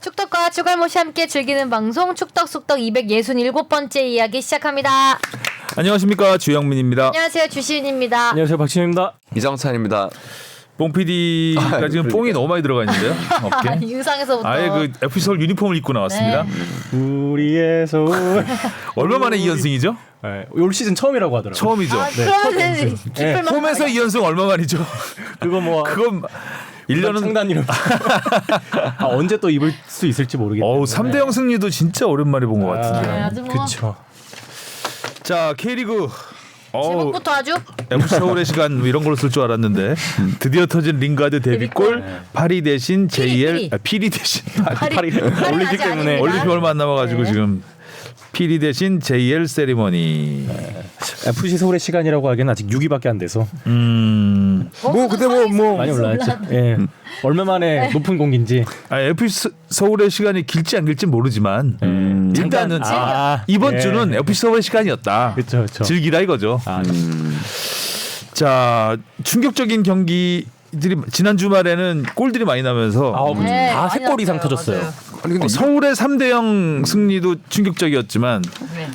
축덕과 추갈모씨 함께 즐기는 방송 축덕숙덕 267번째 이야기 시작합니다. 안녕하십니까, 주영민입니다. 안녕하세요, 주시은입니다. 안녕하세요, 박진입니다. 이정찬입니다. 뽕 PD가 지금 뽕이 너무 많이 들어가 있는데요. 어깨. 유상에서부터 아예 그 FC 서울 유니폼을 입고 나왔습니다. 우리의 서울. 얼마 만에 2연승이죠? 네, 올 시즌 처음이라고 하더라고요. 처음이죠. 그러면 기쁠만 홈에서 2연승 얼마 만이죠? 그거 뭐 그건 1년은 창단이로 언제 또 입을 수 있을지 모르겠네요. 3대0 승리도 진짜 오랜만에 본 것 같은데. 아주 뭐 그렇죠. 자, K리그 제목부터 아주 FC 서울의 시간 뭐 이런 걸로 쓸 줄 알았는데 드디어 터진 링가드 데뷔골. 파리 대신 JL 피리 대신 파리 올림픽 때문에 올림픽 얼마 안 남아가지고 지금 피리 대신 JL 세리머니. FC 서울의 시간이라고 하기엔 아직 6위밖에 안 돼서 뭐 근데 뭐 많이 올라왔죠. 예. 얼마 만에 높은 공기인지. FC 서울의 시간이 길지 안 길지 모르지만 일단은 이번 주는 FC 서울의 시간이었다. 그렇죠. 즐기라 이거죠. 자, 충격적인 경기들이 지난 주말에는 골들이 많이 나면서 다 3골 이상 터졌어요. 아니 근데 서울의 3대0 승리도 충격적이었지만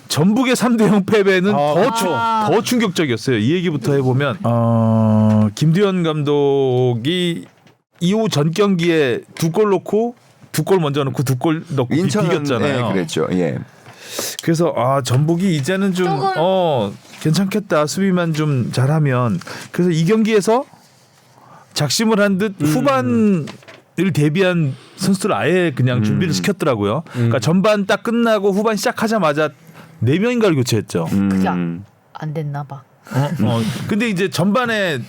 전북의 3대0 패배는 더 충격적이었어요. 이 얘기부터 해보면 김두현 감독이 이후 전 경기에 2골 넣고 2골 먼저 넣고 2골 넣고 비겼잖아요. 네, 그랬죠. 예. 그래서 전북이 이제는 좀 괜찮겠다, 수비만 좀 잘하면. 그래서 이 경기에서 작심을 한 듯 후반을 대비한 선수들 아예 그냥 준비를 시켰더라고요. 그러니까 전반 딱 끝나고 후반 시작하자마자 4명인가를 교체했죠. 그게 안 됐나 봐. 근데 이제 전반에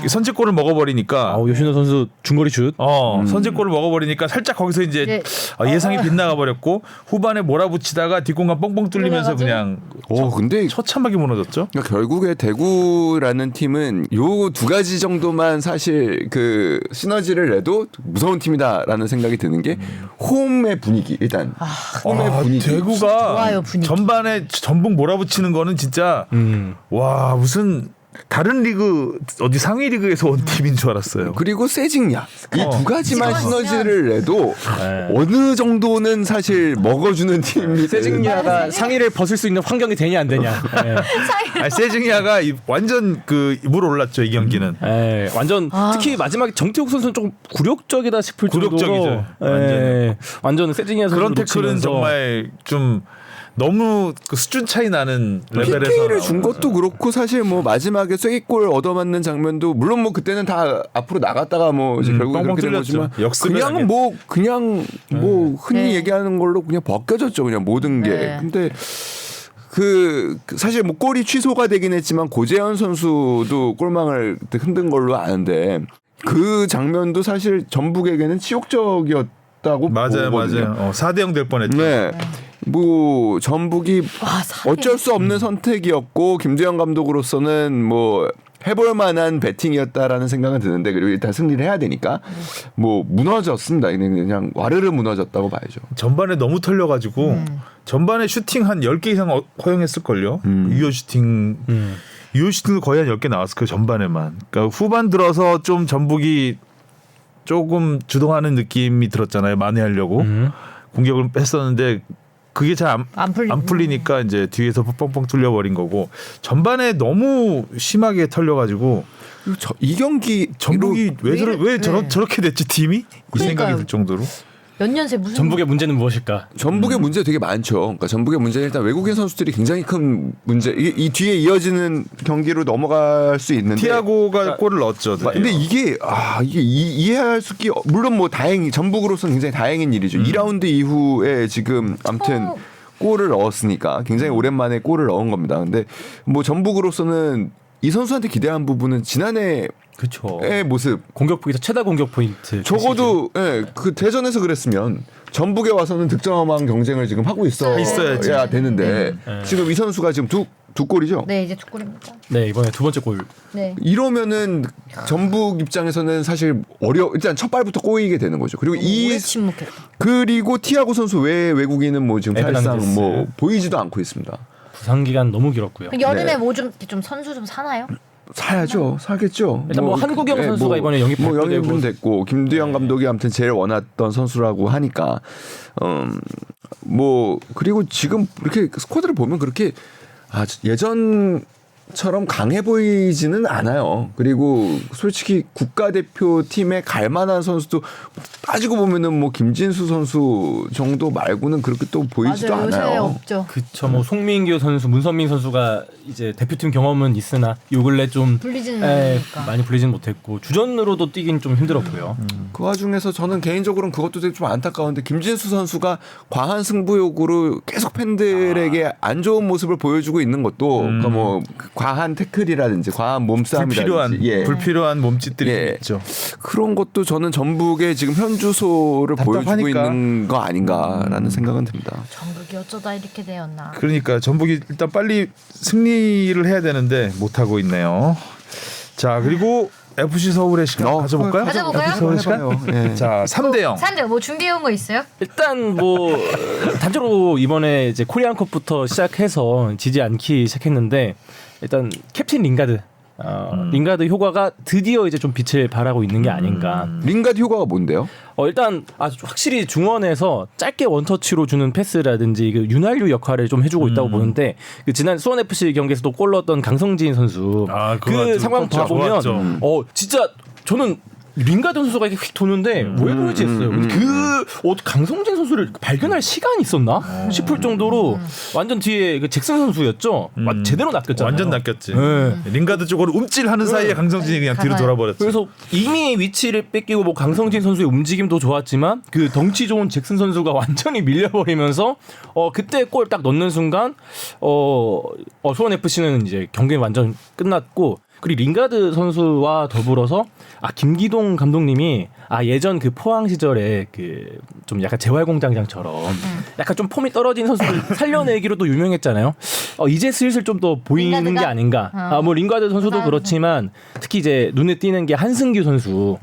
선제골을 먹어버리니까 요신호 선수 중거리 슛. 선제골을 먹어버리니까 살짝 거기서 이제 예상이 빗나가 버렸고 후반에 몰아붙이다가 뒷공간 뻥뻥 뚫리면서 그냥 근데 처참하게 무너졌죠. 그러니까 결국에 대구라는 팀은 요 두 가지 정도만 사실 그 시너지를 내도 무서운 팀이다라는 생각이 드는 게 홈의 분위기. 일단 홈의 분위기. 대구가 좋아요, 분위기. 전반에 전북 몰아붙이는 거는 진짜 와, 무슨 다른 리그 어디 상위 리그에서 온 팀인 줄 알았어요. 그리고 세징야 이 두 가지만 시너지를 내도 어느 정도는 사실 먹어주는 팀이 세징야가 상의를 벗을 수 있는 환경이 되냐 안 되냐. 세징야가 완전 물 올랐죠, 이 경기는. 완전 특히 마지막에 정태욱 선수는 좀 굴욕적이다 싶을 굴욕적이죠. 정도로 완전 세징야 선수 그런 태클은 정말 좀 너무 그 수준 차이 나는 레벨에서 PK를 준 것도 그렇고 사실 뭐 마지막에 쐐기골 얻어맞는 장면도 물론 뭐 그때는 다 앞으로 나갔다가 뭐 이제 결국 그렇게 된 거지만 그냥 뭐 흔히 얘기하는 걸로 그냥 벗겨졌죠, 그냥 모든 게. 근데 그 사실 뭐 골이 취소가 되긴 했지만 고재현 선수도 골망을 흔든 걸로 아는데 그 장면도 사실 전북에게는 치욕적이었다고 맞아요. 보거든요. 4대0 될 뻔했죠. 네. 뭐 전북이 어쩔 수 없는 선택이었고 김두현 감독으로서는 뭐 해볼 만한 배팅이었다라는 생각은 드는데, 그리고 일단 승리를 해야 되니까 뭐 무너졌습니다. 그냥 와르르 무너졌다고 봐야죠. 전반에 너무 털려가지고 전반에 슈팅 한 10개 이상 허용했을걸요. 유효 슈팅도 거의 한 10개 나왔을 거예요, 전반에만. 그러니까 후반 들어서 좀 전북이 조금 주동하는 느낌이 들었잖아요. 만회하려고 공격을 했었는데 그게 잘 안 풀리니까 이제 뒤에서 뻥뻥 뚫려버린 거고, 전반에 너무 심하게 털려가지고 이 경기 전북이 왜 저렇게 됐지 팀이? 이 생각이 들 정도로. 몇 년새 무슨 전북의 문제는 무엇일까? 전북의 문제 되게 많죠. 그러니까 전북의 문제는 일단 외국인 선수들이 굉장히 큰 문제. 이 뒤에 이어지는 경기로 넘어갈 수 있는데 티아고가 골을 넣었죠. 근데 이게 이해할 수 있기, 물론 뭐 다행히 전북으로서는 굉장히 다행인 일이죠. 2라운드 이후에 지금 아무튼 골을 넣었으니까 굉장히 오랜만에 골을 넣은 겁니다. 근데 뭐 전북으로서는 이 선수한테 기대한 부분은 지난해 의 모습, 공격폭에서 최다 공격 포인트. 적어도 그 대전에서 그랬으면 전북에 와서는 득점왕 경쟁을 지금 하고 있어야 되는데 지금 이 선수가 지금 두 골이죠. 네, 이제 2골입니다. 네, 이번에 두 번째 골. 네. 이러면은 전북 입장에서는 사실 일단 첫 발부터 꼬이게 되는 거죠. 그리고 오래 침묵했다. 그리고 티아고 선수 외 외국인은 뭐 지금 사실상 뭐 보이지도 않고 있습니다. 부상 기간 너무 길었고요. 여름에 뭐 좀 선수 좀 사나요? 사야죠. 사겠죠. 일단 뭐 한국영 선수가 이번에 영입 뭐 발표되고. 영입은 됐고 김두영 감독이 아무튼 제일 원했던 선수라고 하니까 뭐 그리고 지금 이렇게 스쿼드를 보면 그렇게 예전처럼 강해 보이지는 않아요. 그리고 솔직히 국가대표 팀에 갈 만한 선수도 따지고 보면은 뭐 김진수 선수 정도 말고는 그렇게 또 보이지도 맞아요. 요새 않아요. 없죠. 그쵸. 뭐 송민규 선수, 문선민 선수가 이제 대표팀 경험은 있으나 요 근래 좀 불리지는 않으니까. 많이 불리진 못했고 주전으로도 뛰긴 좀 힘들었고요. 그 와중에서 저는 개인적으로는 그것도 되게 좀 안타까운데 김진수 선수가 과한 승부욕으로 계속 팬들에게 안 좋은 모습을 보여주고 있는 것도 그러니까 뭐 과한 태클이라든지 과한 몸싸움이라든지 불필요한 몸짓들이 있죠. 그런 것도 저는 전북의 지금 현 주소를 보여주고 있는 거 아닌가라는 생각은 듭니다. 전북이 어쩌다 이렇게 되었나. 그러니까 전북이 일단 빨리 승리를 해야 되는데 못 하고 있네요. 자, 그리고 FC 서울의 시간 가져볼까요? 가져볼까요? FC 서울의 시간. 예. 자, 3대0. 산들 뭐 준비해온 거 있어요? 일단 뭐 단적으로 이번에 이제 코리안컵부터 시작해서 지지 않기 시작했는데 일단 캡틴 링가드. 링가드 효과가 드디어 이제 좀 빛을 발하고 있는 게 아닌가. 링가드 효과가 뭔데요? 일단 확실히 중원에서 짧게 원터치로 주는 패스라든지 그 윤활유 역할을 좀 해주고 있다고 보는데 그 지난 수원 FC 경기에서도 골 넣었던 강성진 선수 그 상황 봐보면 진짜 저는 링가드 선수가 이렇게 휙 도는데 왜 그러지 했어요. 강성진 선수를 발견할 시간이 있었나 싶을 정도로 완전 뒤에 그 잭슨 선수였죠. 제대로 낚였잖아요. 완전 낚였지. 링가드 쪽으로 움찔하는 사이에 강성진이 그냥 뒤로 돌아버렸죠. 그래서 이미 위치를 뺏기고 뭐 강성진 선수의 움직임도 좋았지만 그 덩치 좋은 잭슨 선수가 완전히 밀려버리면서 그때 골 딱 넣는 순간 수원 FC는 이제 경기 완전 끝났고. 그리고 링가드 선수와 더불어서 김기동 감독님이 예전 그 포항 시절에 그 좀 약간 재활공장장처럼 약간 좀 폼이 떨어진 선수를 살려내기로도 유명했잖아요. 이제 슬슬 좀 더 보이는 링가드가? 게 아닌가. 뭐 링가드 선수도 그렇지만 특히 이제 눈에 띄는 게 한승규 선수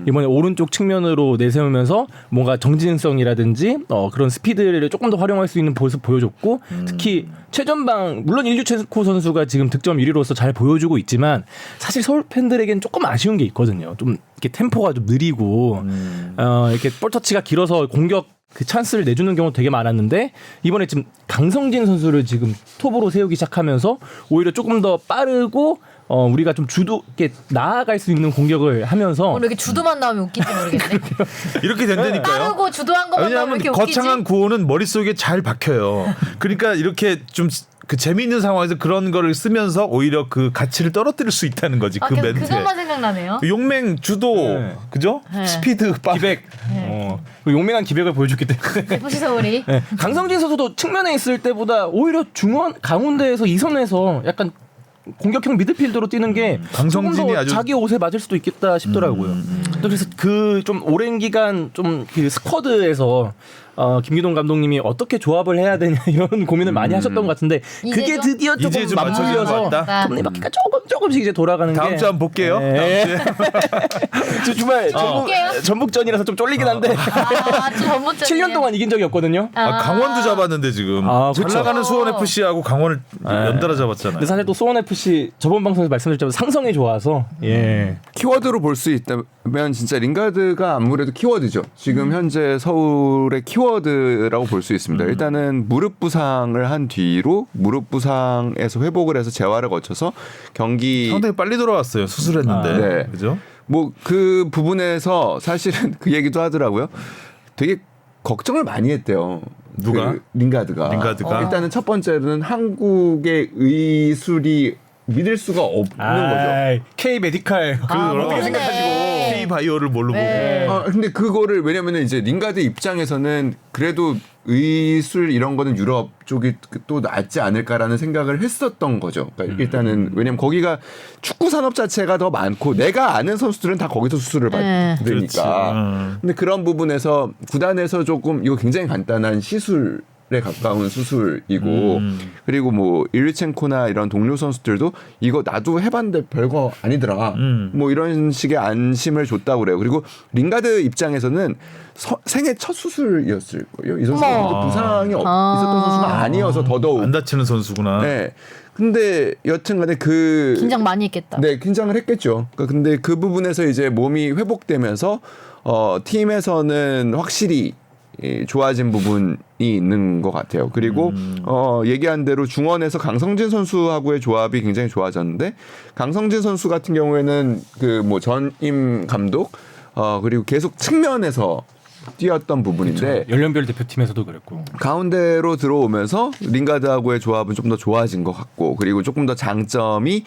이번에 오른쪽 측면으로 내세우면서 뭔가 정진성이라든지 그런 스피드를 조금 더 활용할 수 있는 모습 보여줬고 특히 최전방 물론 일류체코 선수가 지금 득점 1위로서 잘 보여주고 있지만 사실 서울 팬들에겐 조금 아쉬운 게 있거든요. 좀 이렇게 템포가 좀 느리고 이렇게 볼터치가 길어서 공격 그 찬스를 내주는 경우 되게 많았는데 이번에 지금 강성진 선수를 지금 톱으로 세우기 시작하면서 오히려 조금 더 빠르고 우리가 좀 주도 이렇게 나아갈 수 있는 공격을 하면서 오늘 이렇게 주도만 나오면 웃기지 모르겠네. 이렇게 된다니까요. 빠르고 주도한 것만 나오면 왜냐하면 이렇게 웃기지. 거창한 구호는 머릿속에 잘 박혀요. 그러니까 이렇게 좀 그 재미있는 상황에서 그런 거를 쓰면서 오히려 그 가치를 떨어뜨릴 수 있다는 거지. 그 멘트에. 그것만 생각나네요. 용맹 주도 그죠? 네. 스피드 기백 그 용맹한 기백을 보여줬기 때문에 FC 서울이. 강성진 선수도 측면에 있을 때보다 오히려 중원 가운데에서 2선에서 약간 공격형 미드필더로 뛰는 게 강성진이 조금 더 아주 자기 옷에 맞을 수도 있겠다 싶더라고요. 그래서 그 좀 오랜 기간 좀 그 스쿼드에서 김기동 감독님이 어떻게 조합을 해야 되냐 이런 고민을 많이 하셨던 것 같은데 그게 이제죠? 드디어 조금 이제 좀 맞춰지는 맞물려서 것 같다. 톱니바퀴가 조금씩 이제 돌아가는 게 다음 주 한번 볼게요. 주말 볼게요. 전북전이라서 좀 쫄리긴 한데 좀 전문적이네. 7년 동안 이긴 적이 없거든요. 강원도 잡았는데 지금 잘 그렇죠. 나가는 수원 FC하고 강원을 연달아 잡았잖아요. 근데 사실 또 수원 FC 저번 방송에서 말씀드렸지만 상성이 좋아서 키워드로 볼 수 있다면 진짜 링가드가 아무래도 키워드죠. 지금 현재 서울의 키워드라고 볼 수 있습니다. 일단은 무릎 부상을 한 뒤로 무릎 부상에서 회복을 해서 재활을 거쳐서 경기 상당히 빨리 돌아왔어요. 수술했는데. 네. 그죠? 뭐 그 부분에서 사실은 그 얘기도 하더라고요. 되게 걱정을 많이 했대요. 누가? 그 링가드가. 일단은 첫 번째로는 한국의 의술이 믿을 수가 없는 거죠. K 메디칼 어떻게 생각하시고 K 바이오를 뭘로 보고? 근데 그거를 왜냐면은 이제 링가드 입장에서는 그래도 의술 이런 거는 유럽 쪽이 또 낫지 않을까라는 생각을 했었던 거죠. 그러니까 일단은 왜냐면 거기가 축구 산업 자체가 더 많고 내가 아는 선수들은 다 거기서 수술을 받으니까. 근데 그런 부분에서 구단에서 조금 이거 굉장히 간단한 시술 가까운 수술이고 그리고 뭐 일류첸코나 이런 동료 선수들도 이거 나도 해봤는데 별거 아니더라. 뭐 이런 식의 안심을 줬다고 그래요. 그리고 링가드 입장에서는 생애 첫 수술이었을 거예요. 이 선수가 부상이 있었던 선수가 아니어서 더더욱 안 다치는 선수구나. 네. 근데 여튼간에 긴장 많이 했겠다. 네, 긴장을 했겠죠. 그러니까 근데 그 부분에서 이제 몸이 회복되면서 팀에서는 확실히 좋아진 부분이 있는 것 같아요. 그리고 얘기한 대로 중원에서 강성진 선수하고의 조합이 굉장히 좋아졌는데 강성진 선수 같은 경우에는 그 뭐 전임 감독 그리고 계속 측면에서 뛰었던 부분인데 그렇죠. 연령별 대표팀에서도 그랬고 가운데로 들어오면서 링가드하고의 조합은 좀 더 좋아진 것 같고 그리고 조금 더 장점이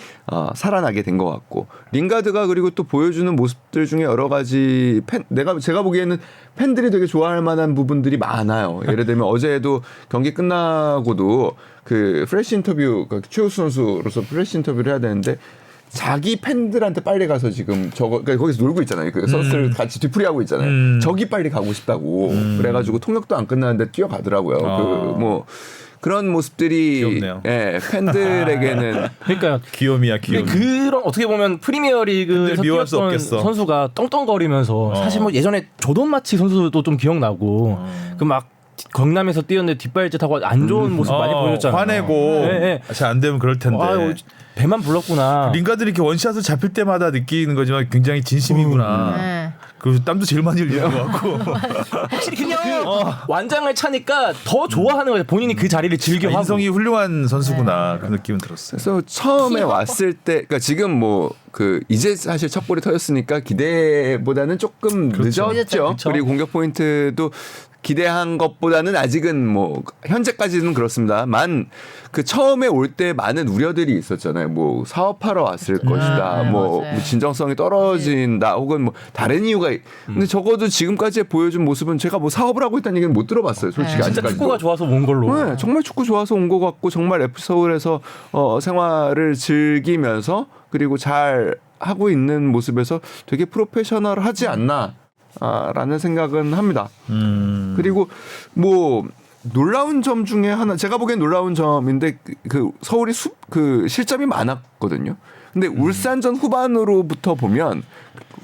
살아나게 된 것 같고 링가드가 그리고 또 보여주는 모습들 중에 여러 가지 제가 보기에는 팬들이 되게 좋아할 만한 부분들이 많아요. 예를 들면 어제도 경기 끝나고도 그 프레시 인터뷰 최우수 선수로서 프레시 인터뷰를 해야 되는데 자기 팬들한테 빨리 가서 지금 그러니까 거기서 놀고 있잖아요. 그 선수들 같이 뒤풀이하고 있잖아요. 저기 빨리 가고 싶다고 그래가지고 통역도 안 끝나는데 뛰어가더라고요. 그 뭐 그런 모습들이 귀엽네요. 예, 팬들에게는 그러니까 귀요미야 귀요미. 그런 어떻게 보면 프리미어리그에서 미워할 수 뛰었던 없겠어. 선수가 떵떵거리면서 사실 뭐 예전에 조던 마치 선수도 좀 기억나고 그 막 경남에서 뛰었는데 뒷발짓하고 안 좋은 모습 많이 보여줬잖아요. 화내고 네. 잘 안 되면 그럴 텐데. 아유, 배만 불렀구나. 링가들이 이렇게 원샷을 잡힐 때마다 느끼는 거지만 굉장히 진심이구나. 네. 그 땀도 제일 많이 흘리는 것 같고. 확실히 그 완장을 차니까 더 좋아하는 거예요. 본인이 그 자리를 즐겨 하고. 인성이 훌륭한 선수구나 그 느낌은 들었어요. 그래서 처음에 왔을 때, 그러니까 지금 뭐 그 이제 사실 첫 골이 터졌으니까 기대보다는 조금 늦었죠. 늦었죠. 그리고 공격 포인트도 기대한 것보다는 아직은 뭐 현재까지는 그렇습니다만 그 처음에 올 때 많은 우려들이 있었잖아요. 뭐 사업하러 왔을 것이다. 뭐 맞아요. 진정성이 떨어진다. 혹은 뭐 다른 이유가. 근데 적어도 지금까지 보여준 모습은 제가 뭐 사업을 하고 있다는 얘기는 못 들어봤어요. 솔직히 네. 진짜 아직까지도. 축구가 좋아서 온 걸로. 네, 정말 축구 좋아서 온 것 같고 정말 FC 서울에서 생활을 즐기면서 그리고 잘 하고 있는 모습에서 되게 프로페셔널하지 않나. 라는 생각은 합니다. 그리고 뭐 놀라운 점 중에 하나 제가 보기엔 놀라운 점인데 그 서울이 그 실점이 많았거든요. 근데 울산전 후반으로부터 보면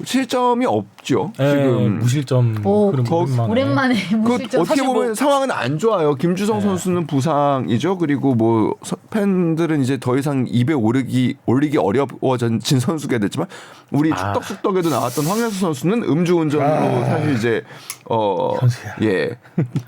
실점이 없죠. 지금 무실점. 오, 그런 오랜만에 그 무실점. 어떻게 보면 상황은 안 좋아요. 김주성 선수는 부상이죠. 그리고 뭐 팬들은 이제 더 이상 입에 올리기 어려워진 선수가 됐지만 우리 축덕숙덕에도 나왔던 황현수 선수는 음주운전으로 사실 이제 예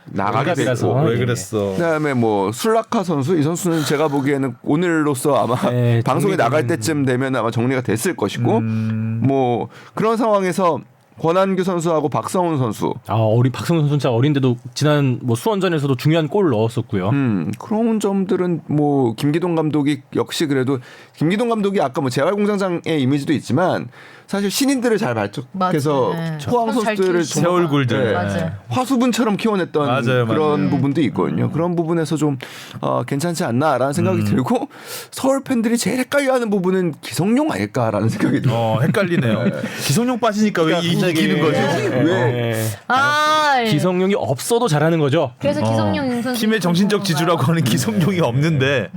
나가게 됐고 왜 그랬어? 그다음에 뭐 술라카 선수 이 선수는 제가 보기에는 오늘로써 아마 방송에 나갈 때쯤 되면 아마 정리가 됐을 것이고 뭐 그런 상황에서 권한규 선수하고 박성훈 선수. 우리 박성훈 선수 진짜 어린데도 지난 뭐 수원전에서도 중요한 골 넣었었고요. 그런 점들은 뭐 김기동 감독이 역시 그래도 김기동 감독이 아까 뭐 재활공장장의 이미지도 있지만 사실 신인들을 잘 발족해서 맞아요. 포항 잘 선수들을 키우시고. 새 얼굴들. 맞아요. 화수분처럼 키워냈던 맞아요. 그런 부분도 있거든요. 그런 부분에서 좀 괜찮지 않나라는 생각이 들고 서울 팬들이 제일 헷갈려하는 부분은 기성용 아닐까라는 생각이 들어요. 헷갈리네요. 기성용 빠지니까 왜 이기는 거죠? 왜? 예. 기성용이 없어도 잘하는 거죠. 그래서 기성용 선수 팀의 정신적 지주라고 하는 기성용이 없는데.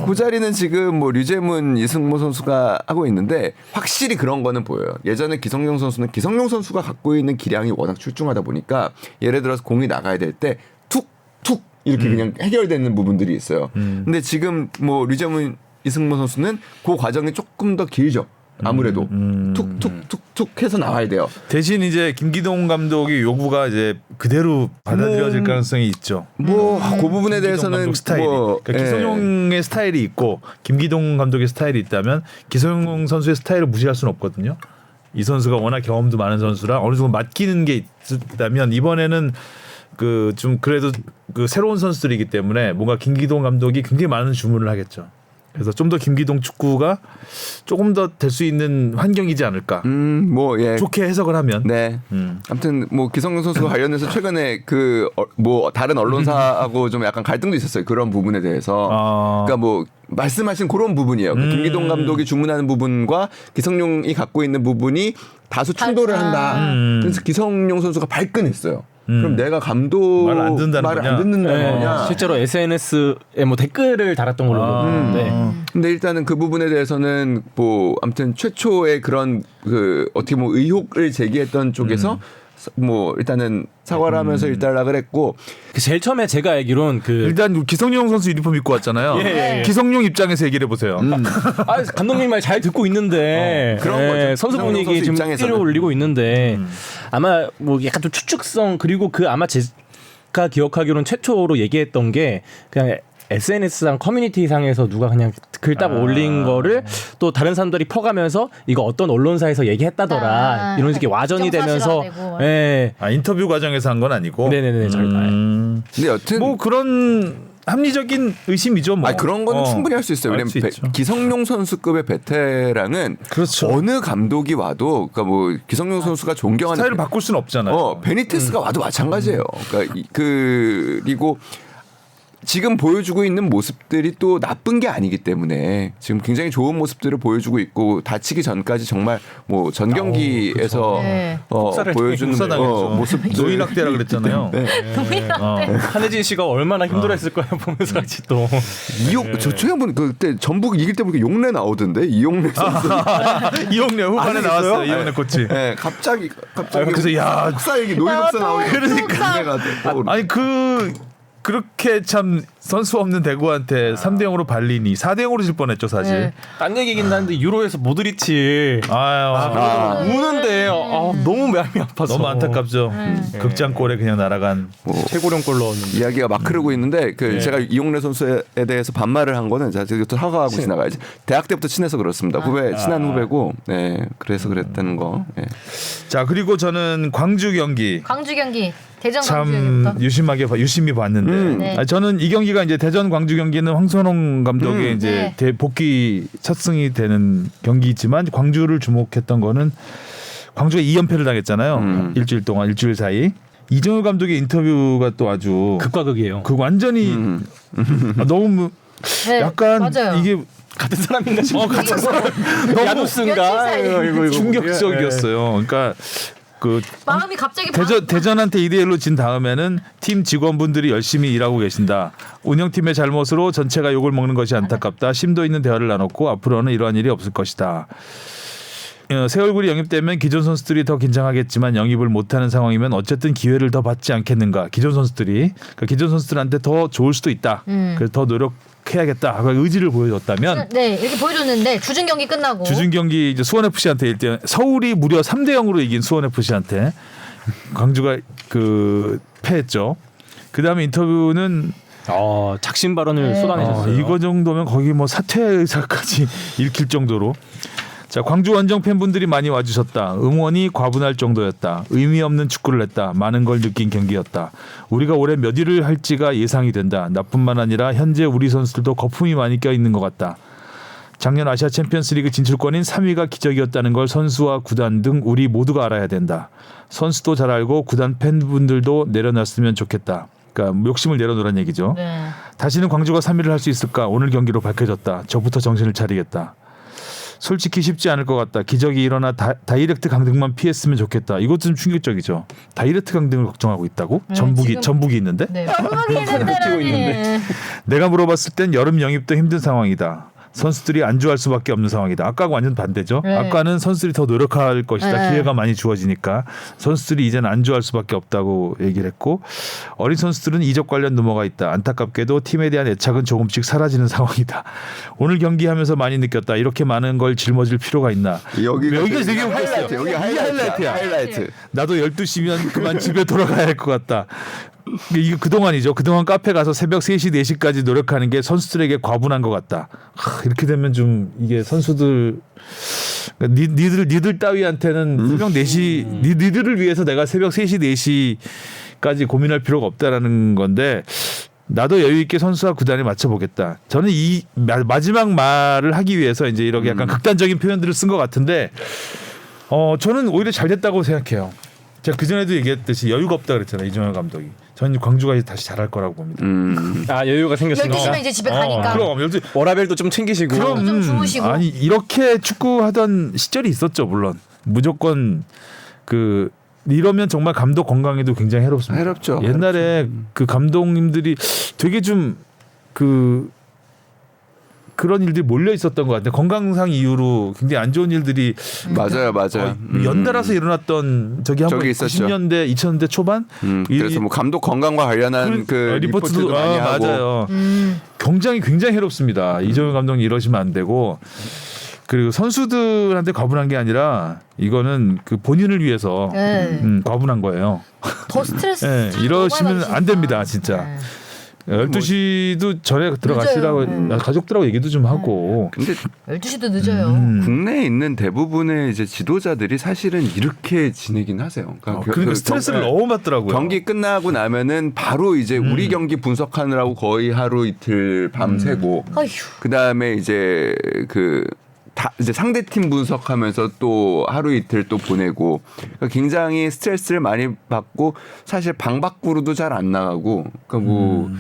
그 자리는 지금 뭐 류재문, 이승모 선수가 하고 있는데 확실히 그런 거는 보여요. 예전에 기성용 선수는 기성용 선수가 갖고 있는 기량이 워낙 출중하다 보니까 예를 들어서 공이 나가야 될 때 툭툭 이렇게 그냥 해결되는 부분들이 있어요. 근데 지금 뭐 류재문, 이승모 선수는 그 과정이 조금 더 길죠. 아무래도 툭툭툭툭 해서 나와야 돼요. 대신 이제 김기동 감독의 요구가 이제 그대로 받아들여질 가능성이 있죠. 뭐 그 부분에 대해서는 감독 스타일이. 뭐 그러니까 기성용의 스타일이 있고 김기동 감독의 스타일이 있다면 기성용 선수의 스타일을 무시할 수는 없거든요. 이 선수가 워낙 경험도 많은 선수라 어느 정도 맡기는 게 있다면 이번에는 그 좀 그래도 그 새로운 선수들이기 때문에 뭔가 김기동 감독이 굉장히 많은 주문을 하겠죠. 그래서 좀 더 김기동 축구가 조금 더 될 수 있는 환경이지 않을까. 뭐 예. 좋게 해석을 하면. 네. 아무튼 뭐 기성용 선수가 관련해서 최근에 그 뭐 다른 언론사하고 좀 약간 갈등도 있었어요. 그런 부분에 대해서. 그러니까 뭐 말씀하신 그런 부분이에요. 그 김기동 감독이 주문하는 부분과 기성용이 갖고 있는 부분이 다소 충돌을 한다. 그래서 기성용 선수가 발끈했어요. 그럼 내가 감독 말을 안 듣는다는 말을 거냐? 안 듣는다는 네, 거냐? 실제로 SNS에 뭐 댓글을 달았던 걸로 보는데 근데 일단은 그 부분에 대해서는 뭐 아무튼 최초의 그런 그 어떻게 뭐 의혹을 제기했던 쪽에서 뭐 일단은 사과를 하면서 일단락을 했고 그 제일 처음에 제가 알기론 그 일단 기성용 선수 유니폼 입고 왔잖아요. 예. 기성용 입장에서 얘기를 해보세요. 아, 감독님 말 잘 듣고 있는데 그런 거죠. 선수 이상용 분위기 선수 지금 입장에서는. 끌어올리고 있는데 아마 뭐 약간 좀 추측성 그리고 그 아마 제가 기억하기로는 최초로 얘기했던 게 그냥 SNS상 커뮤니티상에서 누가 그냥 글 딱 올린 거를 또 다른 사람들이 퍼가면서 이거 어떤 언론사에서 얘기했다더라 이런 식의 와전이 되면서 부정사실화되고. 예. 인터뷰 과정에서 한 건 아니고. 네네네. 근데 여튼 뭐 그런 합리적인 의심이죠. 뭐. 그런 건 충분히 할 수 있어요. 알 왜냐면 수 있죠. 기성용 선수급의 베테랑은 그렇죠. 어느 감독이 와도 그러니까 뭐 기성용 선수가 존경하는 스타일을 바꿀 수는 없잖아요. 베니테스가 와도 마찬가지예요. 그러니까 그리고 지금 보여주고 있는 모습들이 또 나쁜 게 아니기 때문에 지금 굉장히 좋은 모습들을 보여주고 있고 다치기 전까지 정말 뭐 전 경기에서 네. 보여주는 복사당했죠. 모습 노인학대라 그랬잖아요. 한혜진 씨가 얼마나 힘들었을 거예요 보면서 같이 또 저 최근에 그때 전북 이길 때 보니까 용래 나오던데 이용래 선수. 이용래 후반에 안 나왔어요. 했어요? 이용래 코치. 네, 갑자기 그래서 야, 박사 얘기 노인 박사 나오니까 그러니까. 아니 그렇게 참 선수 없는 대구한테 3대 0으로 발리니 4대 0으로 질 뻔했죠 사실. 네. 딴 얘기긴 한데 유로에서 모드리치 우는데 너무 마음이 아파서 너무 안타깝죠. 극장골에 그냥 날아간. 최고령 골 넣었는데 이야기가 막 흐르고 있는데 제가 이용래 선수에 대해서 반말을 한 거는 제가 또 사과하고 지나가야지. 대학 때부터 친해서 그렇습니다. 친한 후배고, 네, 그래서 그랬다는 거. 네. 자 그리고 저는 광주 경기 광주 경기 대전 광주 참 경기부터. 유심히 봤는데 네. 저는 이 경기가 이제 대전 광주 경기는 황선홍 감독의 이제 네. 복귀 첫 승이 되는 경기지만 광주를 주목했던 거는 광주가 2연패를 당했잖아요. 일주일 동안 일주일 사이. 이정효 감독의 인터뷰가 또 아주 극과 극이에요. 그 완전히 너무 네, 약간 맞아요. 이게 같은 사람인가 싶어. 같은 사람 야누스인가 며칠 사이. 충격적이었어요. 그러니까 그 마음이 갑자기 대전한테 2대1로 진 다음에는 팀 직원분들이 열심히 일하고 계신다. 운영팀의 잘못으로 전체가 욕을 먹는 것이 안타깝다. 심도 있는 대화를 나눴고 앞으로는 이러한 일이 없을 것이다. 새 얼굴이 영입되면 기존 선수들이 더 긴장하겠지만 영입을 못하는 상황이면 어쨌든 기회를 더 받지 않겠는가. 기존 선수들이 그러니까 기존 선수들한테 더 좋을 수도 있다. 그래서 더 노력해야겠다. 하고 의지를 보여줬다면 네 이렇게 보여줬는데 주중 경기 끝나고 주중 경기 이제 수원 FC한테 1대 서울이 무려 3대 0으로 이긴 수원 FC한테 광주가 패했죠. 그다음에 인터뷰는 작심 발언을 쏟아내셨어요. 이거 정도면 거기 뭐 사퇴 의사까지 읽힐 정도로. 자 광주 원정 팬분들이 많이 와주셨다. 응원이 과분할 정도였다. 의미 없는 축구를 했다. 많은 걸 느낀 경기였다. 우리가 올해 몇 위를 할지가 예상이 된다. 나뿐만 아니라 현재 우리 선수들도 거품이 많이 껴있는 것 같다. 작년 아시아 챔피언스리그 진출권인 3위가 기적이었다는 걸 선수와 구단 등 우리 모두가 알아야 된다. 선수도 잘 알고 구단 팬분들도 내려놨으면 좋겠다. 그러니까 욕심을 내려놓으란 얘기죠. 네. 다시는 광주가 3위를 할 수 있을까? 오늘 경기로 밝혀졌다. 저부터 정신을 차리겠다. 솔직히 쉽지 않을 것 같다. 기적이 일어나 다이렉트 강등만 피했으면 좋겠다. 이것도 좀 충격적이죠. 다이렉트 강등을 걱정하고 있다고? 전북이 있는데? 네. 전북이 있는데 내가 물어봤을 땐 여름 영입도 힘든 상황이다. 선수들이 안주할 수밖에 없는 상황이다. 아까하고 완전 반대죠. 네. 아까는 선수들이 더 노력할 것이다. 네. 기회가 많이 주어지니까 선수들이 이제는 안주할 수밖에 없다고 얘기를 했고 어린 선수들은 이적 관련 루머가 있다. 안타깝게도 팀에 대한 애착은 조금씩 사라지는 상황이다. 오늘 경기하면서 많이 느꼈다. 이렇게 많은 걸 짊어질 필요가 있나. 여기가 되게 웃겼어요. 여기 하이라이트야. 하이라이트. 나도 12시면 그만 집에 돌아가야 할 것 같다. 이게 그동안이죠. 그동안 카페 가서 새벽 3시, 4시까지 노력하는 게 선수들에게 과분한 것 같다. 이렇게 되면 좀 이게 선수들 니들 따위한테는 새벽 4시 니들을 위해서 내가 새벽 3시, 4시까지 고민할 필요가 없다라는 건데 나도 여유 있게 선수와 구단에 맞춰보겠다. 저는 이 마지막 말을 하기 위해서 이제 이렇게 약간 극단적인 표현들을 쓴 것 같은데 저는 오히려 잘 됐다고 생각해요. 제가 그전에도 얘기했듯이 여유가 없다 그랬잖아요. 이정효 감독이. 저는 광주가 다시 잘할 거라고 봅니다. 여유가 생겼으니까 12시면 이제 집에 가니까 그럼 12시 워라벨도 좀 챙기시고 그럼 좀 주무시고. 아니 이렇게 축구하던 시절이 있었죠. 물론 무조건 그 이러면 정말 감독 건강에도 굉장히 해롭습니다. 해롭죠. 옛날에 그 감독님들이 되게 좀 그런 일들이 몰려 있었던 것 같아요. 건강상 이유로 굉장히 안 좋은 일들이 맞아요. 연달아서 일어났던 저기 한번 저기 있었죠. 90년대, 2000년대 초반. 그래서 뭐 감독 건강과 관련한 그 리포트도 많이 하고. 맞아요. 굉장히 해롭습니다. 이정효 감독님 이러시면 안 되고. 그리고 선수들한테 과분한 게 아니라 이거는 그 본인을 위해서 과분한 거예요. 더 스트레스. 네, 이러시면 안 됩니다, 진짜. 12시도 전에 들어가시라고 가족들하고 얘기도 좀 하고. 근데 12시도 늦어요. 국내에 있는 대부분의 이제 지도자들이 사실은 이렇게 지내긴 하세요. 그러니까 스트레스를 너무 받더라고요. 경기 끝나고 나면은 바로 이제 우리 경기 분석하느라고 거의 하루 이틀 밤새고 그다음에 이제 이제 상대 팀 분석하면서 또 하루 이틀 또 보내고 그러니까 굉장히 스트레스를 많이 받고 사실 방 밖으로도 잘 안 나가고 그러니까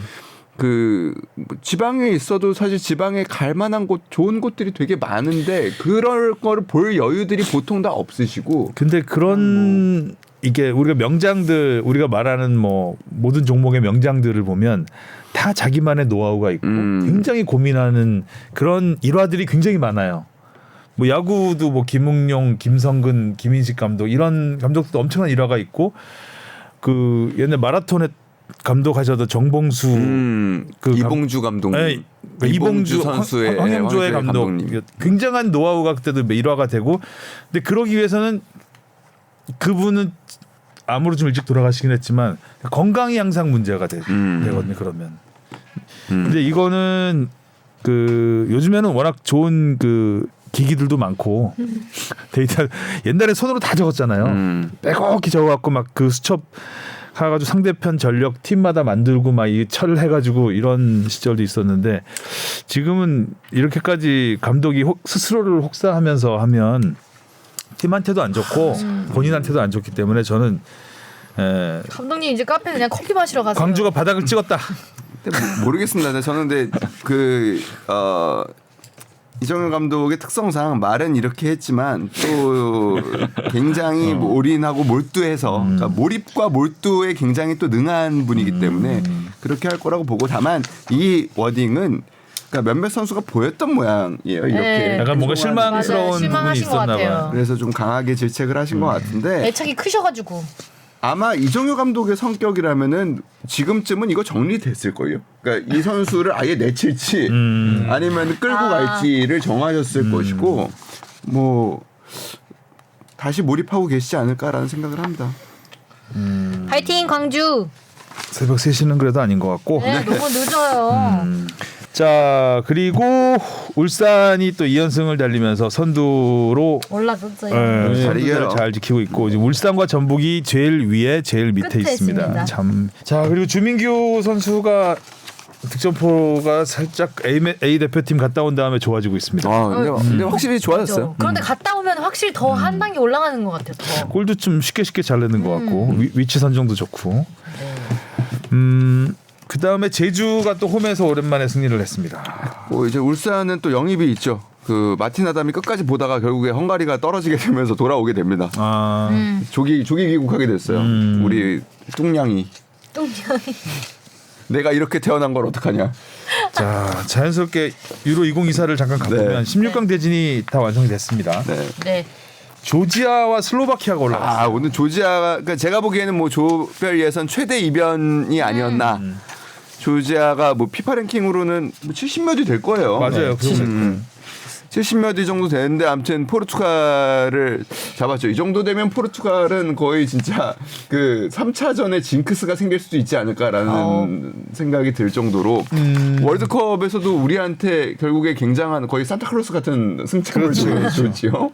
지방에 있어도 사실 지방에 갈 만한 곳 좋은 곳들이 되게 많은데 그럴 거를 볼 여유들이 보통 다 없으시고. 근데 그런 이게 우리가 명장들 우리가 말하는 뭐 모든 종목의 명장들을 보면 다 자기만의 노하우가 있고 굉장히 고민하는 그런 일화들이 굉장히 많아요. 뭐 야구도 뭐 김웅용, 김성근, 김인식 감독 이런 감독도 엄청난 일화가 있고 그 옛날 마라톤에 감독하셨던 정봉수 이봉주 감독, 네, 이봉주 선수의 황영조의 감독 감독님. 굉장한 노하우가 그때도 일화가 되고 근데 그러기 위해서는 그분은 아무로 좀 일찍 돌아가시긴 했지만 건강이 항상 문제가 되거든요. 그러면 근데 이거는 요즘에는 워낙 좋은 기기들도 많고 데이터 옛날에 손으로 다 적었잖아요. 빼곡히 적어갖고 막 수첩 가가지고 상대편 전력 팀마다 만들고 막 이 철 해가지고 이런 시절도 있었는데 지금은 이렇게까지 감독이 스스로를 혹사하면서 하면 팀한테도 안 좋고 본인한테도 안 좋기 때문에 저는 감독님 이제 카페 그냥 커피 마시러 가세요. 광주가 바닥을 찍었다. 모르겠습니다. 저는 근데 이정효 감독의 특성상 말은 이렇게 했지만 또 굉장히 올인하고 몰두해서 그러니까 몰입과 몰두에 굉장히 또 능한 분이기 때문에 그렇게 할 거라고 보고 다만 이 워딩은 그러니까 몇몇 선수가 보였던 모양이에요. 이렇게 네. 약간 뭔가 실망스러운 부분이 실망하신 것 있었나 같아요. 봐요. 그래서 좀 강하게 질책을 하신 것 같은데 애착이 크셔가지고. 아마 이정효 감독의 성격이라면은 지금쯤은 이거 정리됐을 거예요. 그러니까 이 선수를 아예 내칠지 아니면 끌고 갈지를 정하셨을 것이고 뭐 다시 몰입하고 계시지 않을까라는 생각을 합니다. 파이팅 광주. 새벽 3시는 그래도 아닌 것 같고. 네, 너무 늦어요. 자 그리고 울산이 또 2연승을 달리면서 선두로 올라섰어요. 선두를 잘 지키고 있고 이제 울산과 전북이 제일 위에 제일 밑에 있습니다. 참. 자 그리고 주민규 선수가 득점포가 살짝 A 대표팀 갔다 온 다음에 좋아지고 있습니다. 근데 확실히 좋아졌어요. 그런데 갔다 오면 확실히 더 한 단계 올라가는 것 같아요. 더. 골도 좀 쉽게 잘 내는 것 같고 위치 선정도 좋고. 그 다음에 제주가 또 홈에서 오랜만에 승리를 했습니다. 뭐 이제 울산은 또 영입이 있죠. 마틴 아담이 끝까지 보다가 결국에 헝가리가 떨어지게 되면서 돌아오게 됩니다. 조기 귀국하게 됐어요. 우리 뚱냥이. 내가 이렇게 태어난 걸 어떡하냐. 자 자연스럽게 유로 2024를 잠깐 가보면 16강 대진이 다 완성이 됐습니다. 네. 조지아와 슬로바키아가 올라갔어요. 오늘 조지아가 그러니까 제가 보기에는 뭐 조별 예선 최대 이변이 아니었나. 조지아가 뭐 피파 랭킹으로는 70몇이 될 거예요. 맞아요. 70몇 위 정도 되는데 아무튼 포르투갈을 잡았죠. 이 정도 되면 포르투갈은 거의 진짜 3차전에 징크스가 생길 수도 있지 않을까라는 생각이 들 정도로 월드컵에서도 우리한테 결국에 굉장한 거의 산타클로스 같은 승차를 줬지요.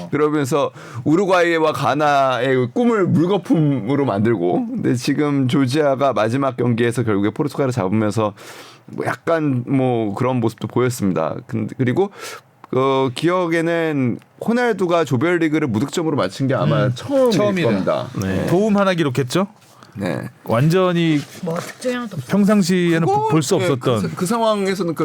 그러면서 우루과이와 가나의 꿈을 물거품으로 만들고 근데 지금 조지아가 마지막 경기에서 결국에 포르투갈을 잡으면서 뭐 약간 뭐 그런 모습도 보였습니다. 그리고 기억에는 호날두가 조별리그를 무득점으로 마친 게 아마 처음일 겁니다. 네. 도움 하나 기록했죠? 네. 완전히 뭐 특종이 하나도 없어. 평상시에는 볼 수 네, 없었던 그 상황에서는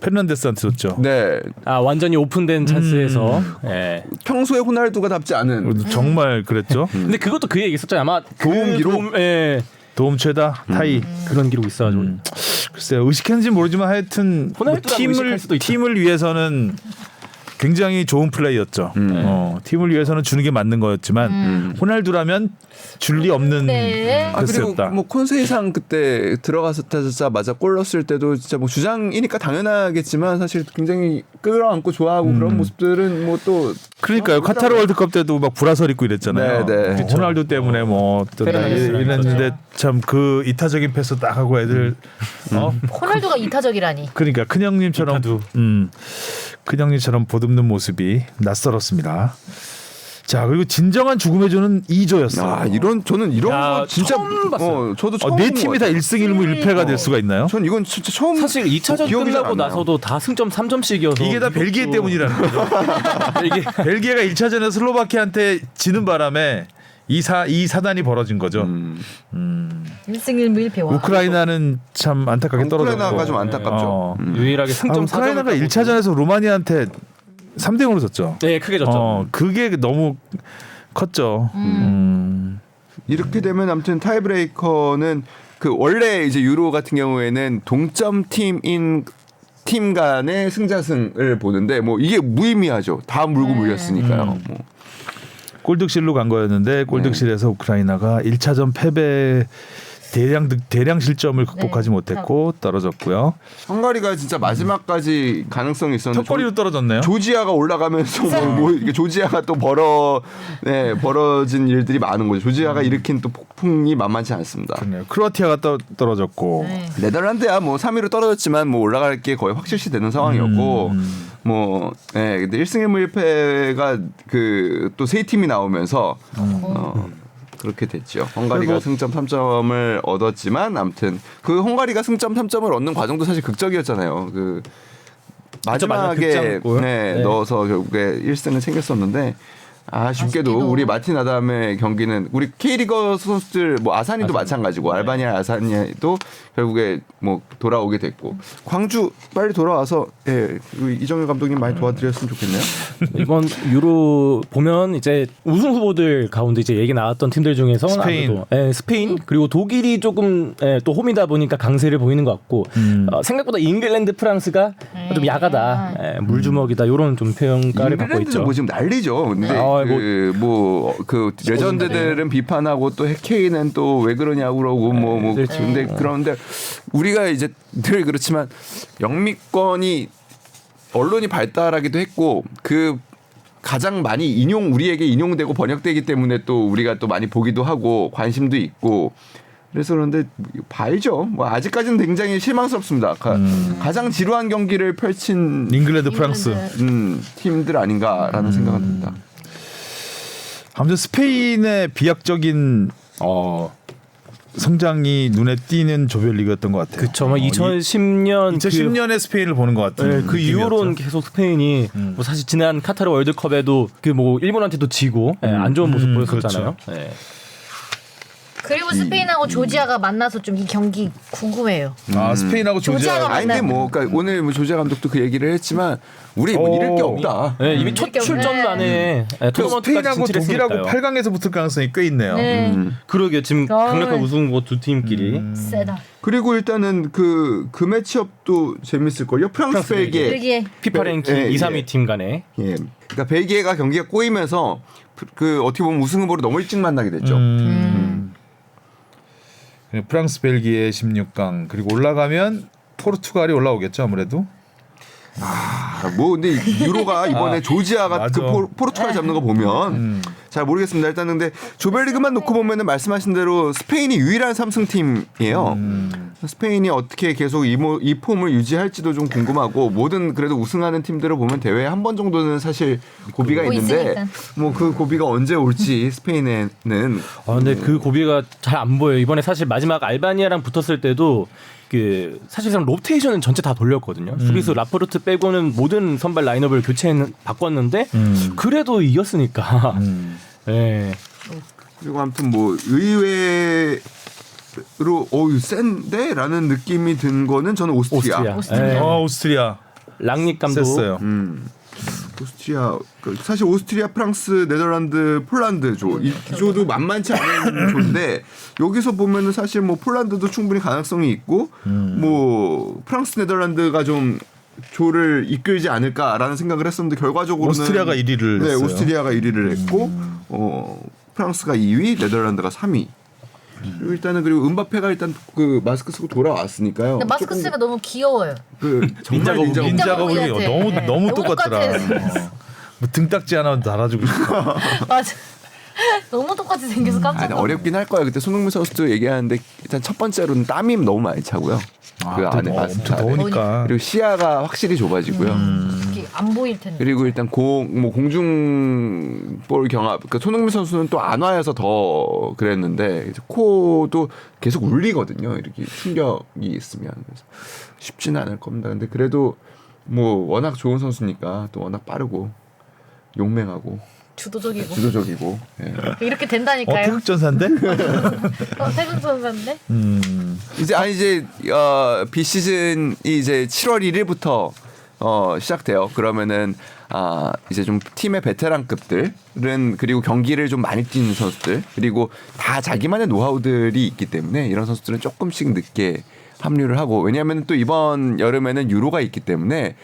페르난데스한테 줬죠. 네. 완전히 오픈된 찬스에서. 예. 평소에 호날두가 답지 않은 정말 그랬죠. 근데 그것도 그 얘기 있었잖아요. 아마 도움 기록? 예. 도움 최다 타이. 그런 기록 있어가지고. 글쎄요, 의식했는지 모르지만 하여튼 뭐 호날두라고 의식할 수도 있다. 팀을 위해서는 굉장히 좋은 플레이였죠. 팀을 위해서는 주는 게 맞는 거였지만 호날두라면 줄 리 없는 네. 그리고 패스였다. 뭐 콘세이상 그때 들어가서자마자 골 넣었을 때도 진짜 뭐 주장이니까 당연하겠지만 사실 굉장히 끌어안고 좋아하고 그런 모습들은 뭐 또 그러니까요. 카타르 월드컵 때도 막 불화설 있고 이랬잖아요. 네, 네. 호날두 때문에 뭐 페르난데스랑 이랬는데 참 그 이타적인 패스 딱 하고 애들 호날두가 이타적이라니. 그러니까 큰 형님처럼 큰 형님처럼 보듬는 모습이 낯설었습니다. 자, 그리고 진정한 죽음의 조는 2조였어요. 아, 저는 이런 야, 거 진짜 처음 봤어요. 저도 처음 네 본것 팀이 다 같아요. 1승 1무 1패가 될 수가 있나요? 전 이건 진짜 처음 사실 2차전 기억이 잘안 끝나고 나요. 나서도 다 승점 3점씩이어서 이게 다 벨기에 때문이라는 거죠. 벨기에가 1차전에 슬로바키아한테 지는 바람에 이 사단이 벌어진 거죠. 1승 1무 1패와. 우크라이나는 참 안타깝게 떨어졌고. 우크라이나가 좀 안타깝죠. 유일하게 승점 우크라이나가 4점을 1차전에서 루마니아한테 3대0으로 졌죠. 네, 크게 졌죠. 그게 너무 컸죠. 이렇게 되면 아무튼 타이브레이커는 그 원래 이제 유로 같은 경우에는 동점 팀인 팀 간의 승자승을 보는데 뭐 이게 무의미하죠. 다 물고 물렸으니까요. 뭐. 골득실로 간 거였는데 골득실에서 우크라이나가 1차전 패배 대량 실점을 극복하지 네. 못했고 떨어졌고요. 헝가리가 진짜 마지막까지 가능성이 있었는데 턱걸이로 떨어졌네요. 조지아가 올라가면서 뭐 이게 조지아가 또 벌어진 일들이 많은 거죠. 조지아가 일으킨 또 폭풍이 만만치 않습니다. 그렇네요. 크로아티아가 떨어졌고 네. 네덜란드야 뭐 3위로 떨어졌지만 뭐 올라갈 게 거의 확실시 되는 상황이었고 뭐 근데 1승 1무 1패가 그 또 세 팀이 나오면서 그렇게 됐죠. 헝가리가 승점 3점을 얻었지만 아무튼 그 헝가리가 승점 3점을 얻는 과정도 사실 극적이었잖아요. 그 마지막에 네. 넣어서 결국에 1승을 챙겼었는데 아쉽게도 우리 마틴 아담의 경기는 우리 K리거 선수들 뭐 아사니도 마찬가지고 알바니아 아사니도 결국에 뭐 돌아오게 됐고 광주 빨리 돌아와서 이정효 감독님 많이 도와드렸으면 좋겠네요. 이번 유로 보면 이제 우승 후보들 가운데 이제 얘기 나왔던 팀들 중에서 스페인. 스페인 그리고 독일이 조금 또 홈이다 보니까 강세를 보이는 것 같고 생각보다 잉글랜드, 프랑스가 좀 야가다, 물주먹이다 이런 좀 평가를 받고 잉글랜드는 있죠. 뭐 지금 난리죠. 근데 그 레전드들은 비판하고 또 케인은 또 왜 그러냐고 그러고 뭐 근데 그런데 우리가 이제 늘 그렇지만 영미권이 언론이 발달하기도 했고 그 가장 많이 우리에게 인용되고 번역되기 때문에 또 우리가 또 많이 보기도 하고 관심도 있고 그래서 그런데 봐야죠. 뭐 아직까지는 굉장히 실망스럽습니다. 가장 지루한 경기를 펼친 잉글랜드, 프랑스 팀들 아닌가라는 생각은 듭니다. 아무튼 스페인의 비약적인 성장이 눈에 띄는 조별리그였던 것 같아요. 그렇죠. 2010년에 스페인을 보는 것 같은 그 이후로는 계속 스페인이 뭐 사실 지난 카타르 월드컵에도 그 뭐 일본한테도 지고 안 좋은 모습 보였었잖아요. 그렇죠. 네. 그리고 스페인하고 조지아가 만나서 좀 이 경기 궁금해요. 스페인하고 조지아가 아니 근데 뭐 그러니까 오늘 뭐 조지아 감독도 그 얘기를 했지만 우리 뭐 잃을 게 없다. 네, 이미 첫 출전만에 토너먼트까지 스페인하고 독일하고 진출했으니까요. 8강에서 붙을 가능성이 꽤 있네요. 네. 그러게 지금 강력한 우승 후보 두 팀끼리. 세다. 그리고 일단은 그 매치업도 재밌을 걸요. 프랑스 벨기에. 벨기에. 피파 랭킹 예, 2, 3위 팀 간에. 예. 그러니까 벨기에가 경기가 꼬이면서 그 어떻게 보면 우승 후보를 너무 일찍 만나게 됐죠. 프랑스, 벨기에 16강 그리고 올라가면 포르투갈이 올라오겠죠 아무래도. 뭐 근데 유로가 이번에 조지아가 맞아. 그 포르투갈 잡는 거 보면 잘 모르겠습니다. 일단 근데 조별리그만 놓고 보면은 말씀하신 대로 스페인이 유일한 3승 팀이에요. 스페인이 어떻게 계속 이 폼을 유지할지도 좀 궁금하고 모든 그래도 우승하는 팀들을 보면 대회에 한 번 정도는 사실 고비가 있는데 뭐 그 고비가 언제 올지 스페인에는 근데 그 고비가 잘 안 보여요. 이번에 사실 마지막 알바니아랑 붙었을 때도 그 사실상 로테이션은 전체 다 돌렸거든요. 수비수 라포르트 빼고는 모든 선발 라인업을 바꿨는데 그래도 이겼으니까. 네. 그리고 아무튼 뭐 의외로 센데라는 느낌이 든 거는 저는 오스트리아. 오스트리아. 랑닉 감독. 셌어요. 오스트리아 사실 오스트리아, 프랑스, 네덜란드, 폴란드 이 조도 만만치 않은 조인데 여기서 보면은 사실 뭐 폴란드도 충분히 가능성이 있고 뭐 프랑스, 네덜란드가 좀 조를 이끌지 않을까라는 생각을 했었는데 결과적으로는 오스트리아가 1위를 네, 했어요. 오스트리아가 1위를 했고 프랑스가 2위, 네덜란드가 3위. 그리고 일단은 그리고 은바페가 일단 그 마스크 쓰고 돌아왔으니까요. 근데 마스크 쓰니까 너무 귀여워요. 그 정말 닌자 거북이 너무 네. 너무 똑같더라. 똑같아. 뭐 등딱지 하나 달아주고 싶어. 맞아. 너무 똑같이 생겨서 깜짝 놀랐어. 어렵긴 할 거야. 그때 손흥민 선수도 얘기하는데 일단 첫 번째로는 땀이 너무 많이 차고요. 그 안에 마스크 안에. 더우니까. 그리고 시야가 확실히 좁아지고요. 이게 안 보일 텐데. 그리고 일단 공중볼 경합. 그러니까 손흥민 선수는 또 안와여서 더 그랬는데 코도 계속 울리거든요. 이렇게 충격이 있으면 그래서 쉽지는 않을 겁니다. 근데 그래도 뭐 워낙 좋은 선수니까 또 워낙 빠르고 용맹하고 주도적이고. 예. 이렇게 된다니까요. 태극전사인데? 태극 선수인데. 이제 비시즌이 이제 7월 1일부터 시작돼요. 그러면은 이제 좀 팀의 베테랑급들은 그리고 경기를 좀 많이 뛰는 선수들 그리고 다 자기만의 노하우들이 있기 때문에 이런 선수들은 조금씩 늦게 합류를 하고 왜냐하면 또 이번 여름에는 유로가 있기 때문에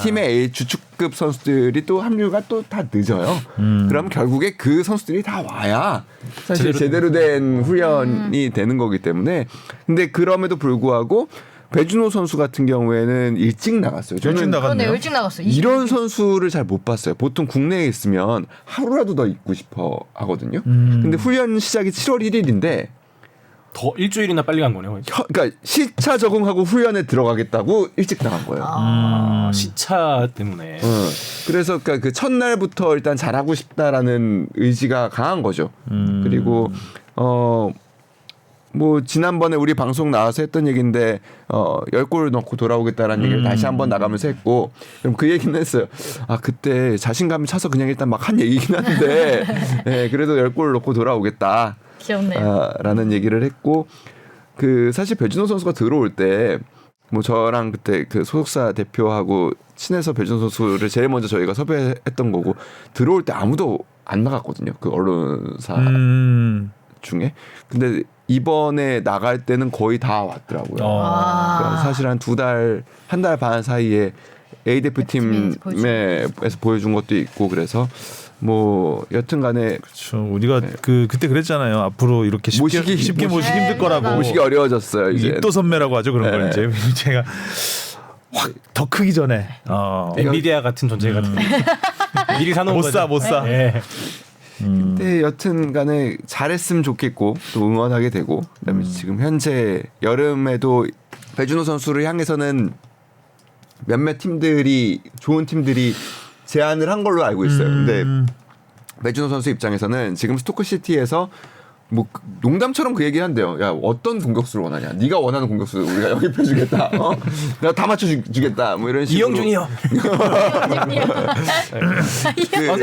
팀의 A 주축급 선수들이 또 합류가 또 다 늦어요. 그럼 결국에 그 선수들이 다 와야 사실 제대로 된 훈련이 되는 거기 때문에 근데 그럼에도 불구하고 배준호 선수 같은 경우에는 일찍 나갔어요. 일찍 그러네, 나갔네요. 일찍 나갔어요. 이런 선수를 잘 못 봤어요. 보통 국내에 있으면 하루라도 더 있고 싶어 하거든요. 근데 훈련 시작이 7월 1일인데 더 일주일이나 빨리 간 거네요. 그러니까 시차 적응하고 훈련에 들어가겠다고 일찍 나간 거예요. 시차 때문에. 그래서 그러니까 그 첫날부터 일단 잘하고 싶다라는 의지가 강한 거죠. 그리고 뭐 지난번에 우리 방송 나와서 했던 얘기인데 10골 넣고 돌아오겠다라는 얘기를 다시 한번 나가면서 했고 그럼 그 얘기는 했어요. 그때 자신감이 차서 그냥 일단 막 한 얘기긴 한데 네, 그래도 10골 넣고 돌아오겠다. 귀엽네요. 라는 얘기를 했고 그 사실 배준호 선수가 들어올 때 뭐 저랑 그때 그 소속사 대표하고 친해서 배준호 선수를 제일 먼저 저희가 섭외했던 거고 들어올 때 아무도 안 나갔거든요. 그 언론사 중에. 근데 이번에 나갈 때는 거의 다 왔더라고요. 그러니까 사실 한 한 달 반 사이에 A 대표팀에서 보여준 것도 있고 그래서 뭐 여튼간에 그렇죠. 우리가 그때 그랬잖아요. 앞으로 이렇게 쉽게 모시기 힘들 거라고. 모시기 어려워졌어요. 이제 입도 선매라고 하죠. 그런 걸 이제 제가 확 더 크기 전에 엔비디아 같은 존재가 미리 사놓은 거죠. 못 사. 네. 근데 여튼간에 잘했으면 좋겠고 또 응원하게 되고 그다음에 지금 현재 여름에도 배준호 선수를 향해서는 몇몇 팀들이 좋은 팀들이 제안을 한 걸로 알고 있어요. 근데 배준호 선수 입장에서는 지금 스토크시티에서 뭐 농담처럼 그 얘기 한대요. 야 어떤 공격수를 원하냐? 네가 원하는 공격수 우리가 영입해주겠다. 내가 다 맞춰주겠다. 뭐 이런 식으로. 이영준이요.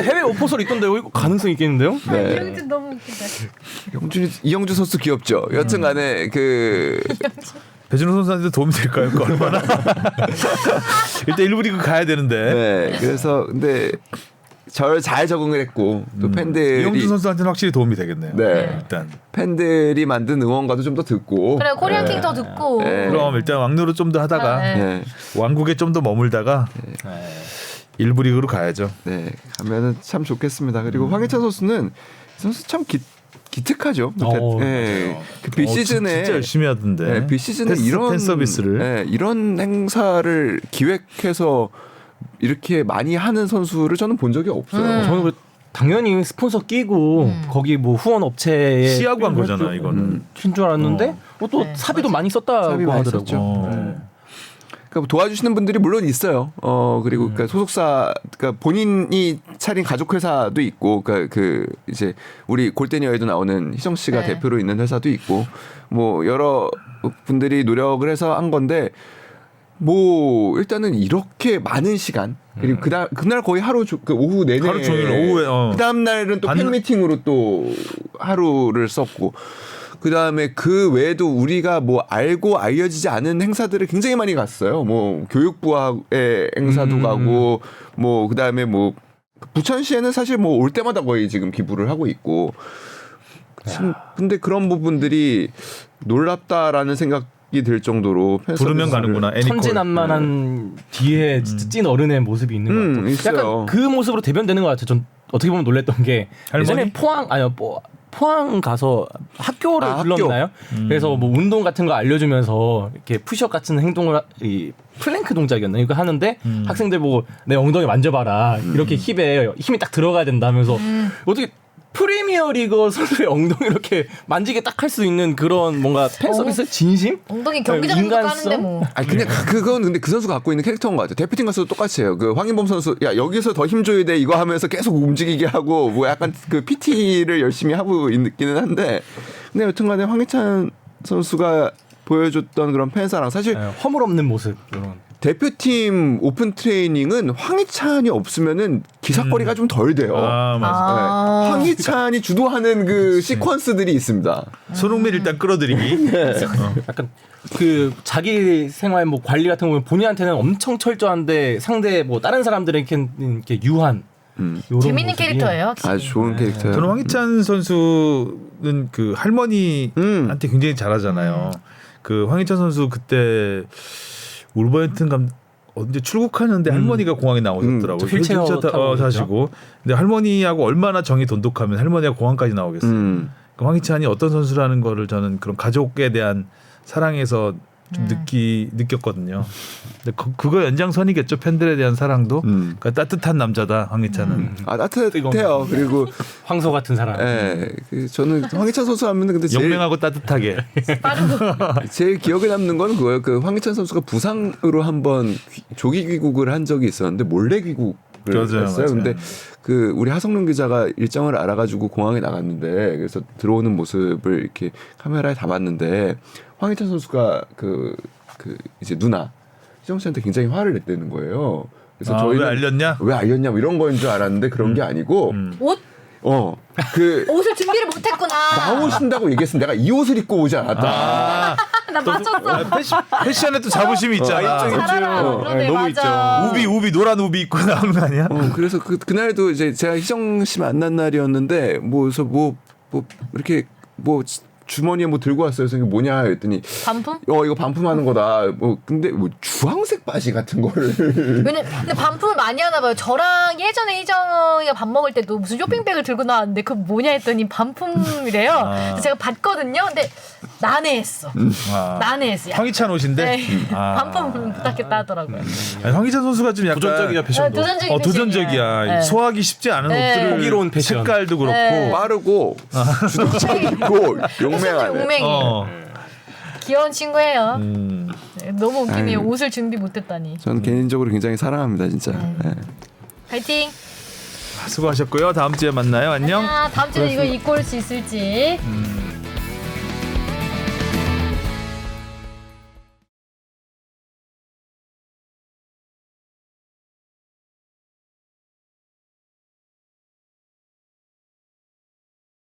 해외 오퍼설 있던데 이거 가능성 있겠는데요? 네. 이영준 너무 웃기다. 이영준 선수 귀엽죠. 여튼간에 그 배준호 선수한테 도움이 될까요? 그 얼마나? 일단 1부 리그 가야 되는데. 네. 그래서 근데 잘 적응을 했고 또 팬들이 이영준 선수한테는 확실히 도움이 되겠네요. 네. 일단. 팬들이 만든 응원가도 좀 더 듣고. 그래 코리안 킹 더 듣고. 네. 그럼 일단 왕로로 좀 더 하다가 네. 왕국에 좀 더 머물다가 1부 리그로 가야죠. 네. 가면은 참 좋겠습니다. 그리고 황희찬 선수는 선수 참 기특하죠. 네. 그 비시즌에 진짜 열심히 하던데. 네, 비시즌에 이런 팬 서비스를 네, 이런 행사를 기획해서 이렇게 많이 하는 선수를 저는 본 적이 없어요. 저는 당연히 스폰서 끼고 거기 뭐 후원 업체에 시하고 한 거잖아 이거는. 줄 알았는데 또 사비도 많이 썼다고 사비 많이 하더라고. 썼죠. 그러니까 도와주시는 분들이 물론 있어요. 그리고 그러니까 소속사, 그러니까 본인이 차린 가족 회사도 있고, 그러니까 그 이제 우리 골대녀에도 나오는 희정 씨가 네. 대표로 있는 회사도 있고, 뭐 여러 분들이 노력을 해서 한 건데. 뭐 일단은 이렇게 많은 시간 그리고 그날 거의 그 오후 내내 하루 종일 오후에 그 다음 날은 또 팬미팅으로 또 하루를 썼고 그 다음에 그 외에도 우리가 뭐 알고 알려지지 않은 행사들을 굉장히 많이 갔어요. 뭐 교육부의 행사도 가고 뭐 그 다음에 뭐 부천시에는 사실 뭐 올 때마다 거의 지금 기부를 하고 있고. 근데 그런 부분들이 놀랍다라는 생각이 들 정도로 부르면 가는구나. 애니콜. 천진난만한 뒤에 진짜 찐 어른의 모습이 있는 것 같아요. 있어요. 약간 그 모습으로 대변되는 것 같아요. 전 어떻게 보면 놀랬던 게 예전에 할머니? 포항 가서 학교를 불렀나요? 그래서 뭐 운동 같은 거 알려주면서 이렇게 푸시업 같은 행동을 이 플랭크 동작이었나 이거 하는데 학생들 보고 내 엉덩이 만져봐라 이렇게 힘이 딱 들어가야 된다면서 어떻게 프리미어리그 선수의 엉덩이 이렇게 만지게 딱 할 수 있는 그런 뭔가 팬 서비스 진심? 엉덩이 경기장에서 까는데 뭐. 아니 그냥 그건 근데 그 선수가 갖고 있는 캐릭터인 것 같아요. 대표팀 가서도 똑같이 해요. 그 황인범 선수 야 여기서 더 힘 줘야 돼 이거 하면서 계속 움직이게 하고 뭐 약간 그 PT를 열심히 하고 있기는 한데 근데 여튼간에 황희찬 선수가 보여줬던 그런 팬사랑 사실 허물 없는 모습 이런. 대표팀 오픈 트레이닝은 황희찬이 없으면은 기사거리가 좀 덜 돼요. 아, 맞아. 네. 황희찬이 주도하는 그 시퀀스들이 있습니다. 손흥민 일단 끌어들이기. 약간 그 자기 생활 뭐 관리 같은 거 보면 본인한테는 엄청 철저한데 상대 뭐 다른 사람들에게는 이렇게 유한. 요런 재밌는 모습이. 캐릭터예요. 확실히. 아주 좋은 캐릭터예요. 저는 황희찬 선수는 그 할머니한테 굉장히 잘하잖아요. 그 황희찬 선수 그때 울버햄튼 언제 출국하는데 할머니가 공항에 나오셨더라고요. 휠체어 타고 사시고. 근데 할머니하고 얼마나 정이 돈독하면 할머니가 공항까지 나오겠어요. 그 황희찬이 어떤 선수라는 거를 저는 그런 가족에 대한 사랑에서 좀 느꼈거든요. 근데 그거 연장선이겠죠. 팬들에 대한 사랑도. 그러니까 따뜻한 남자다 황희찬은. 아 따뜻해요. 그리고 황소 같은 사람. 예, 그 저는 황희찬 선수 하면 근데 영맹하고 따뜻하게. 제일 기억에 남는 건 그거예요. 그 황희찬 선수가 부상으로 한번 조기 귀국을 한 적이 있었는데 몰래 귀국을 맞아요, 했어요. 맞아요. 근데 그 우리 하성룡 기자가 일정을 알아가지고 공항에 나갔는데 그래서 들어오는 모습을 이렇게 카메라에 담았는데 황희찬 선수가 그 이제 누나 희정 씨한테 굉장히 화를 냈다는 거예요. 그래서 저희는 왜 알렸냐? 왜 알렸냐 뭐 이런 거인 줄 알았는데 그런 게 아니고 옷 그 옷을 준비를 못했구나. 나오신다고 얘기했으면 내가 이 옷을 입고 오지 않았다. 나 맞췄어. 패션에 또 자부심이 있잖아. 그러네, 너무 맞아. 우비 노란 우비 입고 나오는 거 아니야? 그래서 그날도 이제 제가 희정 씨 만난 날이었는데 그래서 뭐 이렇게 뭐 주머니에 뭐 들고 왔어요. 그래서 이게 뭐냐 했더니 반품? 이거 반품하는 거다. 뭐 근데 뭐 주황색 바지 같은 거를 근데 반품을 많이 하나 봐요. 저랑 예전에 희정이가 밥 먹을 때도 무슨 쇼핑백을 들고 나왔는데 그거 뭐냐 했더니 반품이래요. 그래서 제가 봤거든요. 근데 난해했어. 난해했어. 황희찬 옷인데 네. 아. 반품 부탁했다 하더라고요. 아니, 황희찬 선수가 좀 약간 도전적이야 패션도. 도전적인 도전적이야. 패션이야. 네. 소화하기 쉽지 않은 네. 옷들을 호기로운 패션. 색깔도 그렇고 네. 빠르고 주도적이고 용맹하네. 용맹이 귀여운 친구예요. 네, 너무 웃기네요. 아유. 옷을 준비 못했다니. 저는 개인적으로 굉장히 사랑합니다, 진짜. 네. 파이팅. 수고하셨고요. 다음 주에 만나요. 안녕. 다음 주에 이거 입고 올 수 있을지.